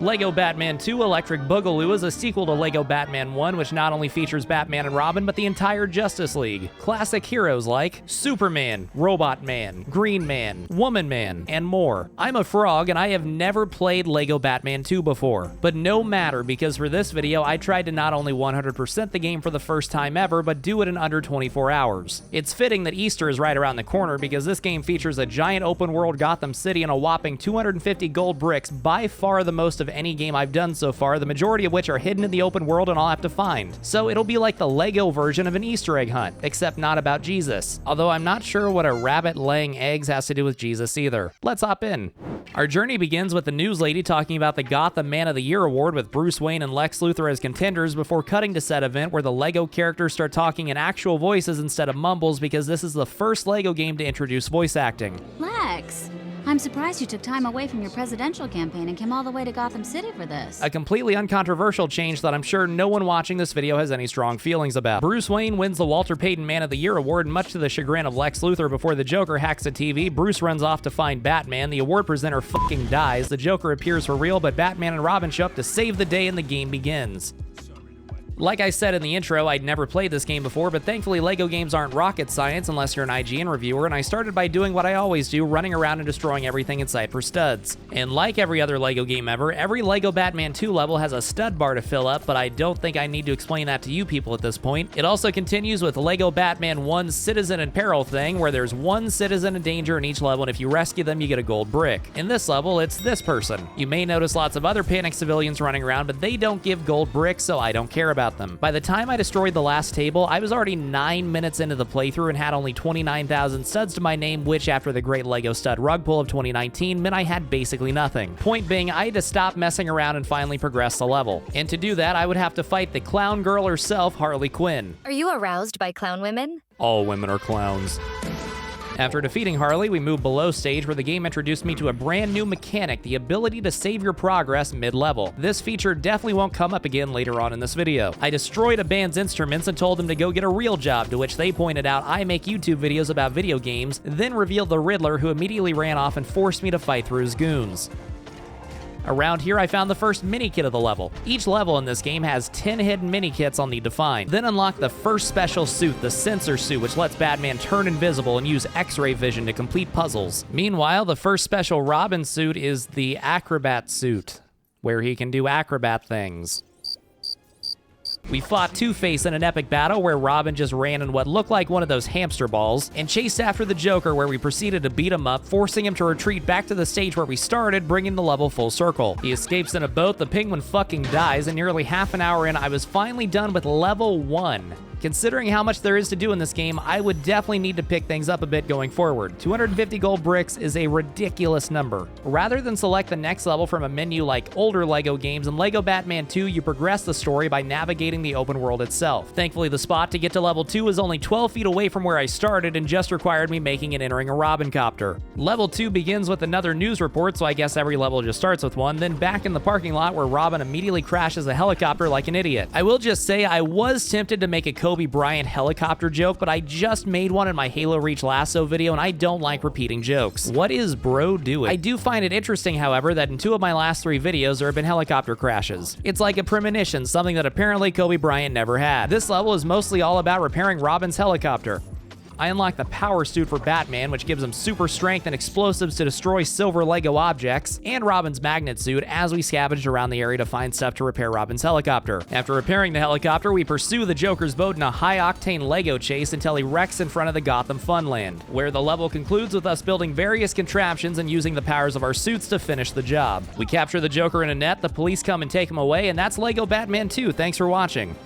LEGO Batman 2 Electric Boogaloo is a sequel to LEGO Batman 1, which not only features Batman and Robin, but the entire Justice League. Classic heroes like Superman, Robot Man, Green Man, Woman Man, and more. I'm a frog, and I have never played LEGO Batman 2 before. But no matter, because for this video, I tried to not only 100% the game for the first time ever, but do it in under 24 hours. It's fitting that Easter is right around the corner, because this game features a giant open-world Gotham City and a whopping 250 gold bricks, by far the most of any game I've done so far, the majority of which are hidden in the open world and I'll have to find. So it'll be like the LEGO version of an Easter egg hunt, except not about Jesus. Although I'm not sure what a rabbit laying eggs has to do with Jesus either. Let's hop in. Our journey begins with the news lady talking about the Gotham Man of the Year award with Bruce Wayne and Lex Luthor as contenders before cutting to said event where the LEGO characters start talking in actual voices instead of mumbles because this is the first LEGO game to introduce voice acting. Lex, I'm surprised you took time away from your presidential campaign and came all the way to Gotham City for this. A completely uncontroversial change that I'm sure no one watching this video has any strong feelings about. Bruce Wayne wins the Walter Payton Man of the Year award, much to the chagrin of Lex Luthor. Before the Joker hacks the TV, Bruce runs off to find Batman. The award presenter fucking dies. The Joker appears for real, but Batman and Robin show up to save the day and the game begins. Like I said in the intro, I'd never played this game before, but thankfully LEGO games aren't rocket science unless you're an IGN reviewer, and I started by doing what I always do, running around and destroying everything in sight for studs. And like every other LEGO game ever, every LEGO Batman 2 level has a stud bar to fill up, but I don't think I need to explain that to you people at this point. It also continues with LEGO Batman 1's Citizen in Peril thing, where there's one citizen in danger in each level, and if you rescue them, you get a gold brick. In this level, it's this person. You may notice lots of other panicked civilians running around, but they don't give gold bricks, so I don't care about them. By the time I destroyed the last table, I was already 9 minutes into the playthrough and had only 29,000 studs to my name, which after the great LEGO stud rug pull of 2019 meant I had basically nothing. Point being, I had to stop messing around and finally progress the level. And to do that, I would have to fight the clown girl herself, Harley Quinn. Are you aroused by clown women? All women are clowns. After defeating Harley, we moved below stage where the game introduced me to a brand new mechanic, the ability to save your progress mid-level. This feature definitely won't come up again later on in this video. I destroyed a band's instruments and told them to go get a real job, to which they pointed out I make YouTube videos about video games, then revealed the Riddler, who immediately ran off and forced me to fight through his goons. Around here, I found the first mini-kit of the level. Each level in this game has 10 hidden mini-kits I'll need to find. Then unlock the first special suit, the Sensor Suit, which lets Batman turn invisible and use X-ray vision to complete puzzles. Meanwhile, the first special Robin suit is the Acrobat Suit, where he can do acrobat things. We fought Two-Face in an epic battle where Robin just ran in what looked like one of those hamster balls, and chased after the Joker where we proceeded to beat him up, forcing him to retreat back to the stage where we started, bringing the level full circle. He escapes in a boat, the Penguin fucking dies, and nearly half an hour in, I was finally done with level 1. Considering how much there is to do in this game, I would definitely need to pick things up a bit going forward. 250 gold bricks is a ridiculous number. Rather than select the next level from a menu like older LEGO games, in LEGO Batman 2, you progress the story by navigating the open world itself. Thankfully, the spot to get to level 2 is only 12 feet away from where I started and just required me making and entering a Robin copter. Level 2 begins with another news report, so I guess every level just starts with one, then back in the parking lot where Robin immediately crashes a helicopter like an idiot. I will just say I was tempted to make a Kobe Bryant helicopter joke, but I just made one in my Halo Reach Lasso video and I don't like repeating jokes. What is bro doing? I do find it interesting, however, that in 2 of my last 3 videos there have been helicopter crashes. It's like a premonition, something that apparently Kobe Bryant never had. This level is mostly all about repairing Robin's helicopter. I unlock the Power Suit for Batman, which gives him super strength and explosives to destroy silver LEGO objects, and Robin's Magnet Suit as we scavenged around the area to find stuff to repair Robin's helicopter. After repairing the helicopter, we pursue the Joker's boat in a high-octane LEGO chase until he wrecks in front of the Gotham Funland, where the level concludes with us building various contraptions and using the powers of our suits to finish the job. We capture the Joker in a net, the police come and take him away, and that's LEGO Batman 2. Thanks for watching.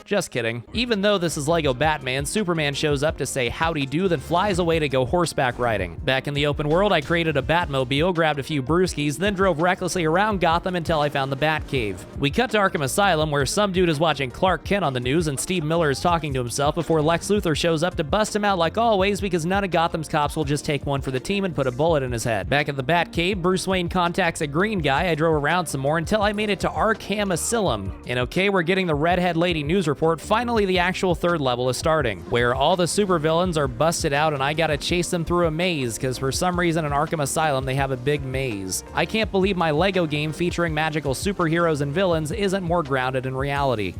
Just kidding. Even though this is LEGO Batman, Superman shows up to say howdy do, then flies away to go horseback riding. Back in the open world, I created a Batmobile, grabbed a few brewskis, then drove recklessly around Gotham until I found the Batcave. We cut to Arkham Asylum, where some dude is watching Clark Kent on the news and Steve Miller is talking to himself before Lex Luthor shows up to bust him out like always, because none of Gotham's cops will just take one for the team and put a bullet in his head. Back at the Batcave, Bruce Wayne contacts a green guy. I drove around some more until I made it to Arkham Asylum. And okay, we're getting the redhead lady news report report, finally the actual third level is starting, where all the supervillains are busted out and I gotta chase them through a maze, because for some reason in Arkham Asylum they have a big maze. I can't believe my LEGO game featuring magical superheroes and villains isn't more grounded in reality.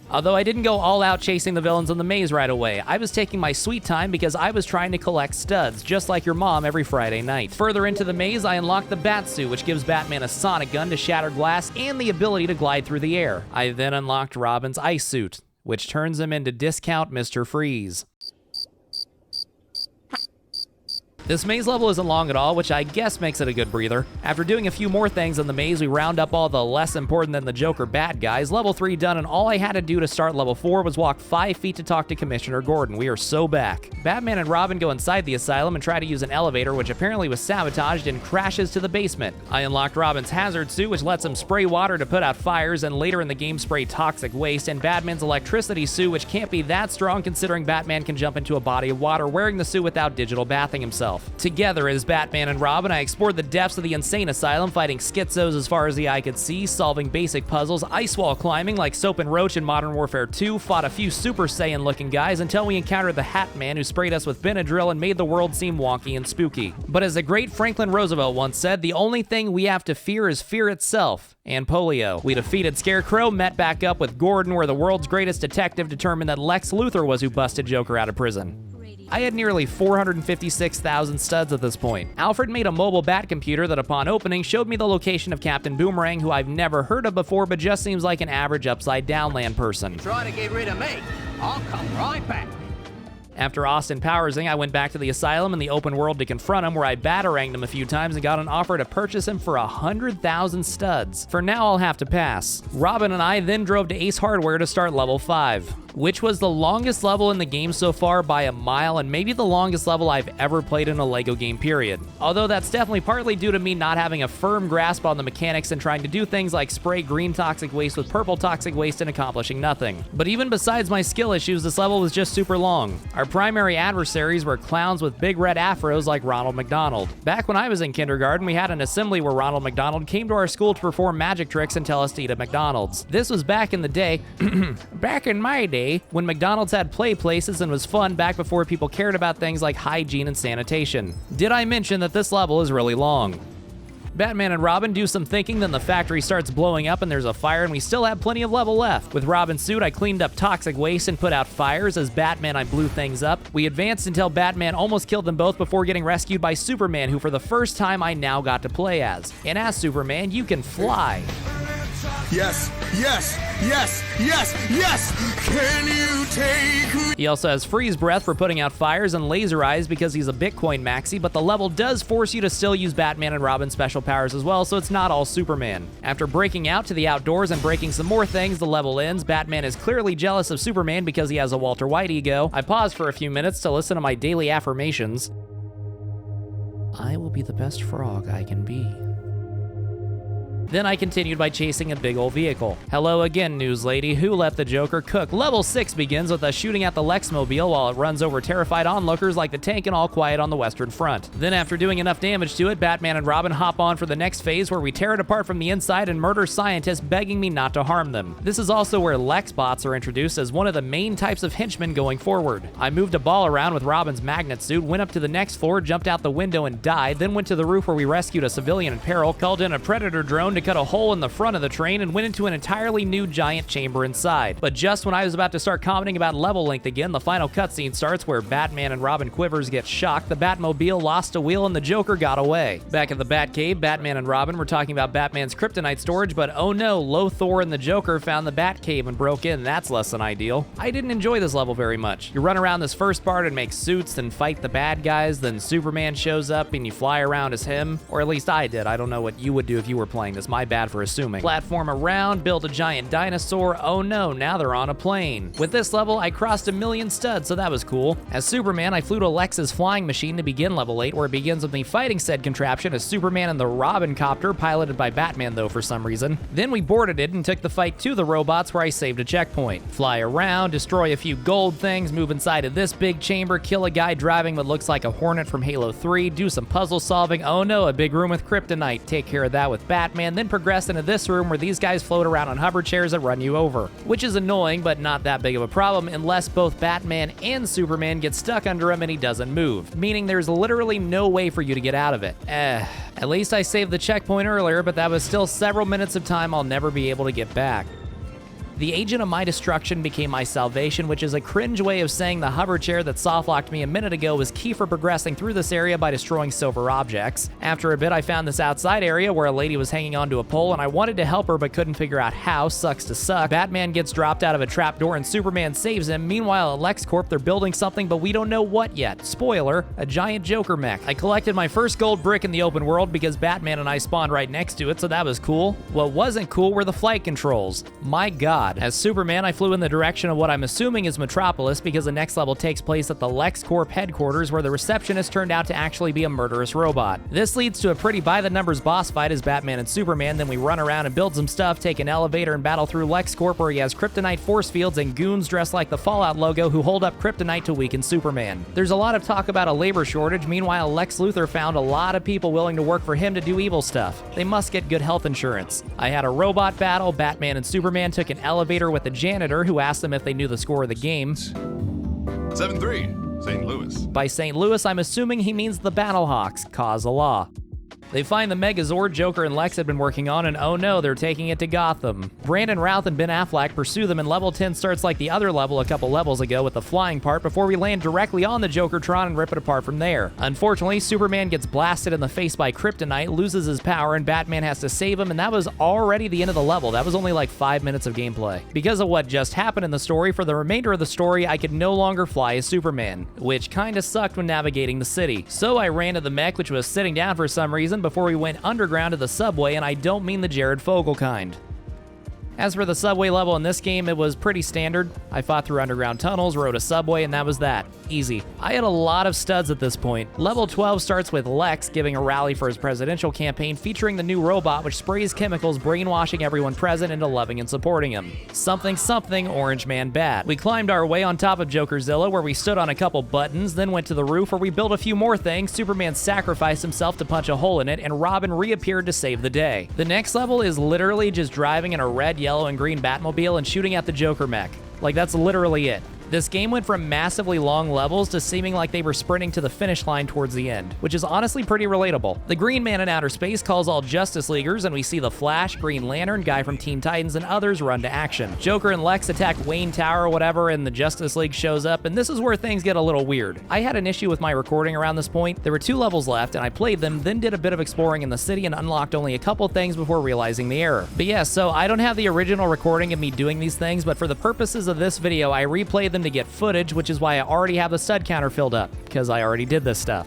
Although I didn't go all out chasing the villains in the maze right away, I was taking my sweet time because I was trying to collect studs, just like your mom every Friday night. Further into the maze, I unlocked the Batsuit, which gives Batman a sonic gun to shatter glass and the ability to glide through the air. I then unlocked Robin's ice suit, which turns him into Discount Mr. Freeze. This maze level isn't long at all, which I guess makes it a good breather. After doing a few more things in the maze, we round up all the less important than the Joker bad guys. Level 3 done, and all I had to do to start level 4 was walk 5 feet to talk to Commissioner Gordon. We are so back. Batman and Robin go inside the asylum and try to use an elevator, which apparently was sabotaged and crashes to the basement. I unlocked Robin's hazard suit, which lets him spray water to put out fires, and later in the game spray toxic waste, and Batman's electricity suit, which can't be that strong considering Batman can jump into a body of water wearing the suit without digital bathing himself. Together as Batman and Robin, I explored the depths of the insane asylum, fighting schizos as far as the eye could see, solving basic puzzles, ice wall climbing like Soap and Roach in Modern Warfare 2, fought a few Super Saiyan-looking guys until we encountered the Hat Man who sprayed us with Benadryl and made the world seem wonky and spooky. But as the great Franklin Roosevelt once said, the only thing we have to fear is fear itself. And polio. We defeated Scarecrow, met back up with Gordon, where the world's greatest detective determined that Lex Luthor was who busted Joker out of prison. I had nearly 456,000 studs at this point. Alfred made a mobile bat computer that upon opening showed me the location of Captain Boomerang, who I've never heard of before but just seems like an average upside down land person. Try to get rid of me, I'll come right back. After Austin Powersing, I went back to the asylum in the open world to confront him, where I bataranged him a few times and got an offer to purchase him for 100,000 studs. For now, I'll have to pass. Robin and I then drove to Ace Hardware to start level 5, which was the longest level in the game so far by a mile and maybe the longest level I've ever played in a LEGO game, period. Although that's definitely partly due to me not having a firm grasp on the mechanics and trying to do things like spray green toxic waste with purple toxic waste and accomplishing nothing. But even besides my skill issues, this level was just super long. Our primary adversaries were clowns with big red afros like Ronald McDonald. Back when I was in kindergarten, we had an assembly where Ronald McDonald came to our school to perform magic tricks and tell us to eat at McDonald's. This was back in the day, back in my day, when McDonald's had play places and was fun back before people cared about things like hygiene and sanitation. Did I mention that this level is really long? Batman and Robin do some thinking, then the factory starts blowing up and there's a fire, and we still have plenty of level left. With Robin's suit, I cleaned up toxic waste and put out fires. As Batman, I blew things up. We advanced until Batman almost killed them both before getting rescued by Superman, who for the first time I now got to play as. And as Superman, you can fly. Yes, yes, yes, yes, yes! Can you take me? He also has freeze breath for putting out fires and laser eyes because he's a Bitcoin maxi, but the level does force you to still use Batman and Robin's special powers as well, so it's not all Superman. After breaking out to the outdoors and breaking some more things, the level ends. Batman is clearly jealous of Superman because he has a Walter White ego. I paused for a few minutes to listen to my daily affirmations. I will be the best frog I can be. Then I continued by chasing a big old vehicle. Hello again, news lady. Who let the Joker cook? Level 6 begins with us shooting at the Lexmobile while it runs over terrified onlookers like the tank in All Quiet on the Western Front. Then after doing enough damage to it, Batman and Robin hop on for the next phase where we tear it apart from the inside and murder scientists begging me not to harm them. This is also where Lexbots are introduced as one of the main types of henchmen going forward. I moved a ball around with Robin's magnet suit, went up to the next floor, jumped out the window and died, then went to the roof where we rescued a civilian in peril, called in a Predator drone to cut a hole in the front of the train, and went into an entirely new giant chamber inside. But just when I was about to start commenting about level length again, the final cutscene starts where Batman and Robin Quivers get shocked, the Batmobile lost a wheel, and the Joker got away. Back at the Batcave, Batman and Robin were talking about Batman's kryptonite storage, but oh no, Lothor and the Joker found the Batcave and broke in. That's less than ideal. I didn't enjoy this level very much. You run around this first part and make suits, then fight the bad guys, then Superman shows up and you fly around as him, or at least I did. I don't know what you would do if you were playing this. My bad for assuming. Platform around, build a giant dinosaur. Oh no, now they're on a plane. With this level, I crossed 1 million studs, so that was cool. As Superman, I flew to Lex's flying machine to begin level 8, where it begins with me fighting said contraption as Superman and the Robin copter, piloted by Batman though for some reason. Then we boarded it and took the fight to the robots, where I saved a checkpoint. Fly around, destroy a few gold things, move inside of this big chamber, kill a guy driving what looks like a Hornet from Halo 3, do some puzzle solving. Oh no, a big room with kryptonite. Take care of that with Batman, and then progress into this room where these guys float around on hover chairs that run you over. Which is annoying, but not that big of a problem unless both Batman and Superman get stuck under him and he doesn't move, meaning there's literally no way for you to get out of it. At least I saved the checkpoint earlier, but that was still several minutes of time I'll never be able to get back. The agent of my destruction became my salvation, which is a cringe way of saying the hover chair that softlocked me a minute ago was key for progressing through this area by destroying silver objects. After a bit, I found this outside area where a lady was hanging onto a pole, and I wanted to help her but couldn't figure out how. Sucks to suck. Batman gets dropped out of a trapdoor and Superman saves him. Meanwhile, at LexCorp, they're building something, but we don't know what yet. Spoiler, a giant Joker mech. I collected my first gold brick in the open world because Batman and I spawned right next to it, so that was cool. What wasn't cool were the flight controls. My god. As Superman, I flew in the direction of what I'm assuming is Metropolis because the next level takes place at the LexCorp headquarters where the receptionist turned out to actually be a murderous robot. This leads to a pretty by-the-numbers boss fight as Batman and Superman, then we run around and build some stuff, take an elevator and battle through LexCorp where he has kryptonite force fields and goons dressed like the Fallout logo who hold up kryptonite to weaken Superman. There's a lot of talk about a labor shortage, meanwhile Lex Luthor found a lot of people willing to work for him to do evil stuff. They must get good health insurance. I had a robot battle, Batman and Superman took an elevator with the janitor who asked them if they knew the score of the game. 7-3, St. Louis. By St. Louis, I'm assuming he means the Battlehawks, cause a law. They find the Megazord Joker and Lex had been working on, and oh no, they're taking it to Gotham. Brandon Routh and Ben Affleck pursue them, and level 10 starts like the other level a couple levels ago with the flying part before we land directly on the Jokertron and rip it apart from there. Unfortunately, Superman gets blasted in the face by kryptonite, loses his power, and Batman has to save him, and that was already the end of the level. That was only like 5 minutes of gameplay. Because of what just happened in the story, for the remainder of the story, I could no longer fly as Superman, which kinda sucked when navigating the city. So I ran to the mech, which was sitting down for some reason, before we went underground to the subway, and I don't mean the Jared Fogle kind. As for the subway level in this game, it was pretty standard. I fought through underground tunnels, rode a subway, and that was that. Easy. I had a lot of studs at this point. Level 12 starts with Lex giving a rally for his presidential campaign featuring the new robot which sprays chemicals brainwashing everyone present into loving and supporting him. Something something Orange Man bad. We climbed our way on top of Jokerzilla where we stood on a couple buttons, then went to the roof where we built a few more things. Superman sacrificed himself to punch a hole in it, and Robin reappeared to save the day. The next level is literally just driving in a red, yellow, and green Batmobile and shooting at the Joker mech. Like, that's literally it. This game went from massively long levels to seeming like they were sprinting to the finish line towards the end, which is honestly pretty relatable. The Green Man in outer space calls all Justice Leaguers, and we see the Flash, Green Lantern, guy from Teen Titans, and others run to action. Joker and Lex attack Wayne Tower or whatever, and the Justice League shows up, and this is where things get a little weird. I had an issue with my recording around this point. There were 2 levels left, and I played them, then did a bit of exploring in the city and unlocked only a couple things before realizing the error. But yeah, so I don't have the original recording of me doing these things, but for the purposes of this video, I replayed them to get footage, which is why I already have the stud counter filled up, because I already did this stuff.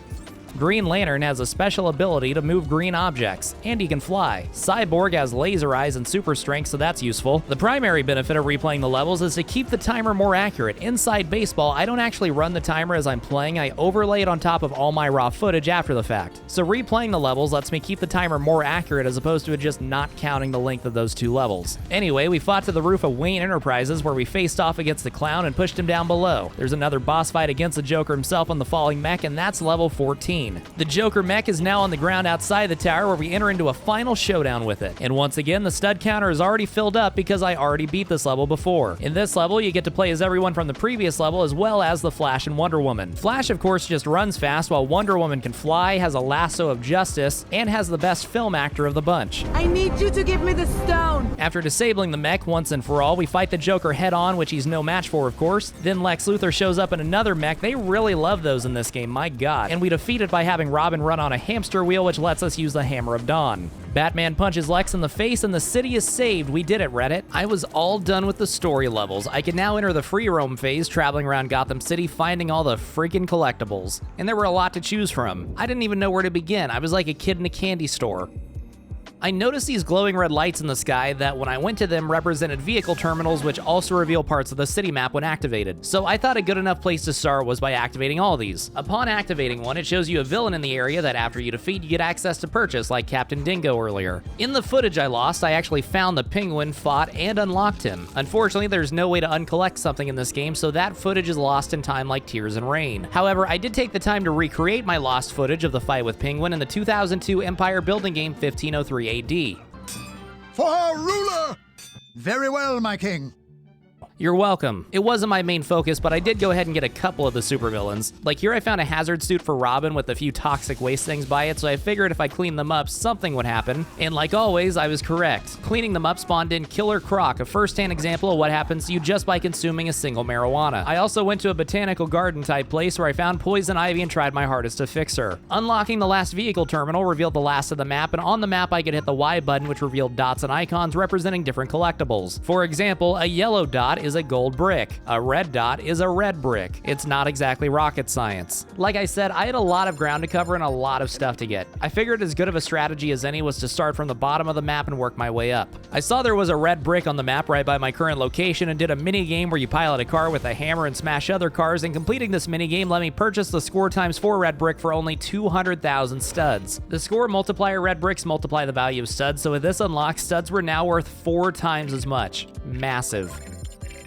Green Lantern has a special ability to move green objects, and he can fly. Cyborg has laser eyes and super strength, so that's useful. The primary benefit of replaying the levels is to keep the timer more accurate. Inside baseball, I don't actually run the timer as I'm playing, I overlay it on top of all my raw footage after the fact. So replaying the levels lets me keep the timer more accurate as opposed to it just not counting the length of those 2 levels. Anyway, we fought to the roof of Wayne Enterprises where we faced off against the clown and pushed him down below. There's another boss fight against the Joker himself on the falling mech, and that's level 14. The Joker mech is now on the ground outside the tower where we enter into a final showdown with it. And once again, the stud counter is already filled up because I already beat this level before. In this level, you get to play as everyone from the previous level as well as the Flash and Wonder Woman. Flash, of course, just runs fast while Wonder Woman can fly, has a lasso of justice, and has the best film actor of the bunch. I need you to give me the stone! After disabling the mech once and for all, we fight the Joker head-on, which he's no match for, of course. Then Lex Luthor shows up in another mech. They really love those in this game, my god. And we defeat it by having Robin run on a hamster wheel, which lets us use the Hammer of Dawn. Batman punches Lex in the face and the city is saved. We did it, Reddit. I was all done with the story levels. I could now enter the free roam phase, traveling around Gotham City, finding all the freaking collectibles. And there were a lot to choose from. I didn't even know where to begin. I was like a kid in a candy store. I noticed these glowing red lights in the sky that when I went to them represented vehicle terminals which also reveal parts of the city map when activated. So I thought a good enough place to start was by activating all these. Upon activating one, it shows you a villain in the area that after you defeat, you get access to purchase, like Captain Dingo earlier. In the footage I lost, I actually found the Penguin, fought, and unlocked him. Unfortunately, there's no way to uncollect something in this game, so that footage is lost in time like tears and rain. However, I did take the time to recreate my lost footage of the fight with Penguin in the 2002 Empire building game 1503 AD. for our ruler! Very well, my king. You're welcome. It wasn't my main focus, but I did go ahead and get a couple of the supervillains. Like here I found a hazard suit for Robin with a few toxic waste things by it, so I figured if I cleaned them up, something would happen. And like always, I was correct. Cleaning them up spawned in Killer Croc, a first-hand example of what happens to you just by consuming a single marijuana. I also went to a botanical garden type place where I found Poison Ivy and tried my hardest to fix her. Unlocking the last vehicle terminal revealed the last of the map, and on the map I could hit the Y button, which revealed dots and icons representing different collectibles. For example, a yellow dot is a gold brick. A red dot is a red brick. It's not exactly rocket science. Like I said, I had a lot of ground to cover and a lot of stuff to get. I figured as good of a strategy as any was to start from the bottom of the map and work my way up. I saw there was a red brick on the map right by my current location and did a mini game where you pilot a car with a hammer and smash other cars, and completing this mini game let me purchase the score times 4 red brick for only 200,000 studs. The score multiplier red bricks multiply the value of studs, so with this unlock, studs were now worth 4 times as much. Massive.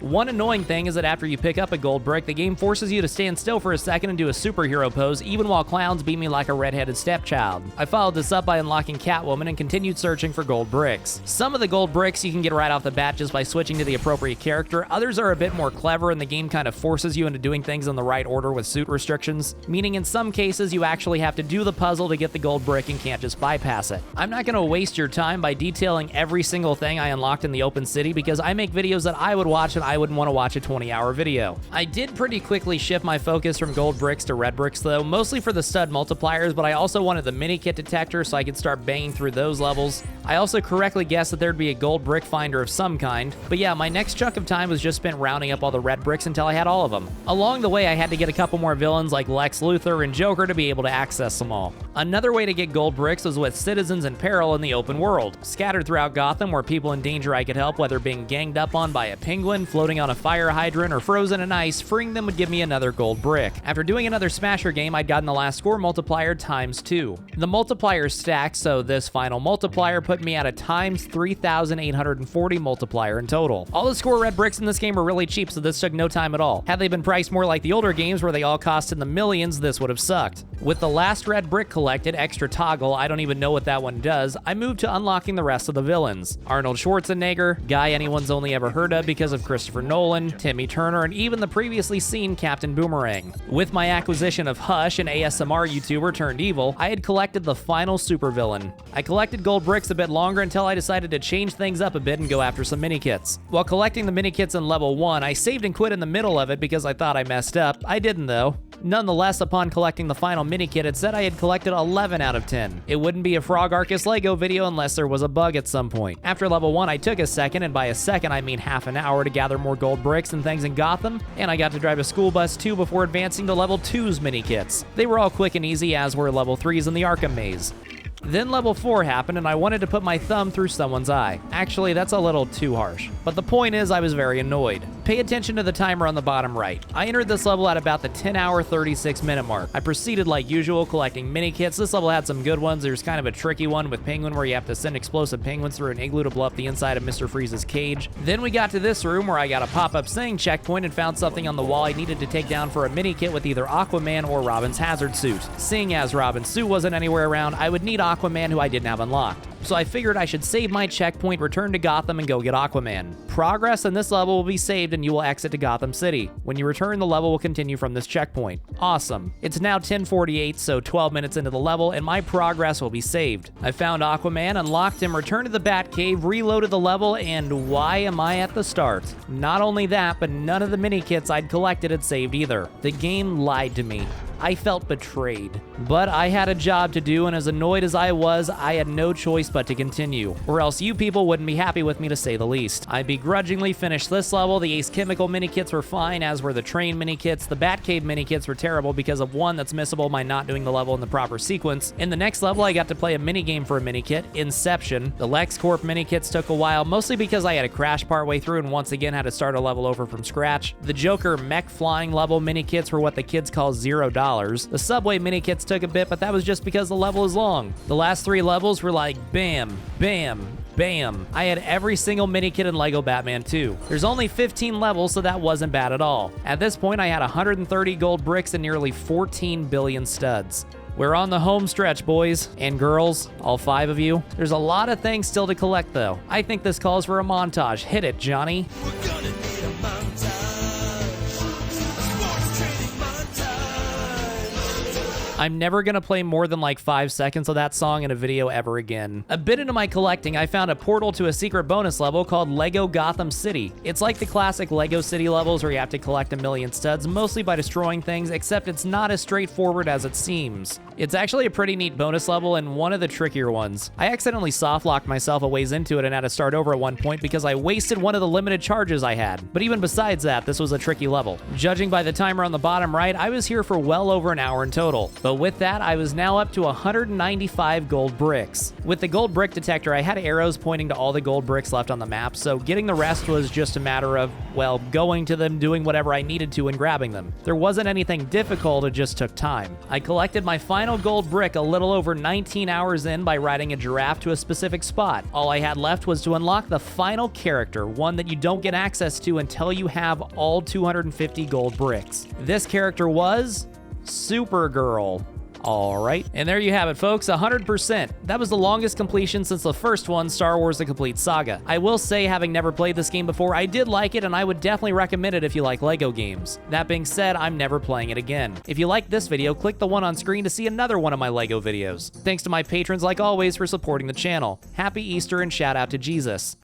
One annoying thing is that after you pick up a gold brick, the game forces you to stand still for a second and do a superhero pose, even while clowns beat me like a redheaded stepchild. I followed this up by unlocking Catwoman and continued searching for gold bricks. Some of the gold bricks you can get right off the bat just by switching to the appropriate character. Others are a bit more clever, and the game kind of forces you into doing things in the right order with suit restrictions, meaning in some cases you actually have to do the puzzle to get the gold brick and can't just bypass it. I'm not going to waste your time by detailing every single thing I unlocked in the open city because I make videos that I would watch and I wouldn't want to watch a 20-hour video. I did pretty quickly shift my focus from gold bricks to red bricks though, mostly for the stud multipliers, but I also wanted the mini kit detector so I could start banging through those levels. I also correctly guessed that there'd be a gold brick finder of some kind, but yeah, my next chunk of time was just spent rounding up all the red bricks until I had all of them. Along the way, I had to get a couple more villains like Lex Luthor and Joker to be able to access them all. Another way to get gold bricks was with citizens in peril in the open world. Scattered throughout Gotham were people in danger I could help, whether being ganged up on by a penguin, floating on a fire hydrant, or frozen in ice. Freeing them would give me another gold brick. After doing another Smasher game, I'd gotten the last score multiplier times 2. The multiplier stacked, so this final multiplier put me at a times 3,840 multiplier in total. All the score red bricks in this game were really cheap, so this took no time at all. Had they been priced more like the older games where they all cost in the millions, this would have sucked. With the last red brick collected, extra toggle, I don't even know what that one does, I moved to unlocking the rest of the villains. Arnold Schwarzenegger, guy anyone's only ever heard of because of Christopher Nolan, Timmy Turner, and even the previously seen Captain Boomerang. With my acquisition of Hush, an ASMR YouTuber turned evil, I had collected the final supervillain. I collected gold bricks a bit longer until I decided to change things up a bit and go after some mini-kits. While collecting the mini-kits in level 1, I saved and quit in the middle of it because I thought I messed up. I didn't though. Nonetheless, upon collecting the final mini-kit, it said I had collected 11 out of 10. It wouldn't be a Frog Arcus Lego video unless there was a bug at some point. After level 1, I took a second, and by a second I mean half an hour, to gather more gold bricks and things in Gotham, and I got to drive a school bus too before advancing to level 2's mini-kits. They were all quick and easy, as were level 3's in the Arkham Maze. Then level 4 happened, and I wanted to put my thumb through someone's eye. Actually, that's a little too harsh. But the point is, I was very annoyed. Pay attention to the timer on the bottom right. I entered this level at about the 10-hour, 36-minute mark. I proceeded like usual, collecting mini-kits. This level had some good ones. There's kind of a tricky one with Penguin where you have to send explosive penguins through an igloo to blow up the inside of Mr. Freeze's cage. Then we got to this room where I got a pop-up saying checkpoint and found something on the wall I needed to take down for a mini-kit with either Aquaman or Robin's hazard suit. Seeing as Robin's suit wasn't anywhere around, I would need Aquaman, who I didn't have unlocked. So I figured I should save my checkpoint, return to Gotham, and go get Aquaman. Progress in this level will be saved and you will exit to Gotham City. When you return, the level will continue from this checkpoint. Awesome. It's now 10:48, so 12 minutes into the level, and my progress will be saved. I found Aquaman, unlocked him, returned to the Batcave, reloaded the level, and why am I at the start? Not only that, but none of the mini-kits I'd collected had saved either. The game lied to me. I felt betrayed. But I had a job to do, and as annoyed as I was, I had no choice but to continue, or else you people wouldn't be happy with me, to say the least. I begrudgingly finished this level. The Ace Chemical mini-kits were fine, as were the Train mini-kits. The Batcave mini-kits were terrible because of one that's missable by not doing the level in the proper sequence. In the next level, I got to play a mini-game for a mini-kit, Inception. The LexCorp mini-kits took a while, mostly because I had a crash partway through and once again had to start a level over from scratch. The Joker mech flying level mini-kits were what the kids call $0. The Subway mini-kits took a bit, but that was just because the level is long. The last 3 levels were like bam, bam, bam. I had every single mini-kit in LEGO Batman 2. There's only 15 levels, so that wasn't bad at all. At this point, I had 130 gold bricks and nearly 14 billion studs. We're on the home stretch, boys and girls, all 5 of you. There's a lot of things still to collect, though. I think this calls for a montage. Hit it, Johnny. I'm never gonna play more than like 5 seconds of that song in a video ever again. A bit into my collecting, I found a portal to a secret bonus level called Lego Gotham City. It's like the classic Lego City levels where you have to collect a million studs, mostly by destroying things, except it's not as straightforward as it seems. It's actually a pretty neat bonus level and one of the trickier ones. I accidentally soft-locked myself a ways into it and had to start over at one point because I wasted one of the limited charges I had. But even besides that, this was a tricky level. Judging by the timer on the bottom right, I was here for well over an hour in total. But with that, I was now up to 195 gold bricks. With the gold brick detector, I had arrows pointing to all the gold bricks left on the map, so getting the rest was just a matter of, well, going to them, doing whatever I needed to, and grabbing them. There wasn't anything difficult, it just took time. I collected my final gold brick a little over 19 hours in by riding a giraffe to a specific spot. All I had left was to unlock the final character, one that you don't get access to until you have all 250 gold bricks. This character was Supergirl. All right, and there you have it, folks, 100%. That was the longest completion since the first one, Star Wars: The Complete Saga. I will say, having never played this game before, I did like it, and I would definitely recommend it if you like Lego games. That being said, I'm never playing it again. If you liked this video, click the one on screen to see another one of my Lego videos. Thanks to my patrons, like always, for supporting the channel. Happy Easter and shout out to Jesus.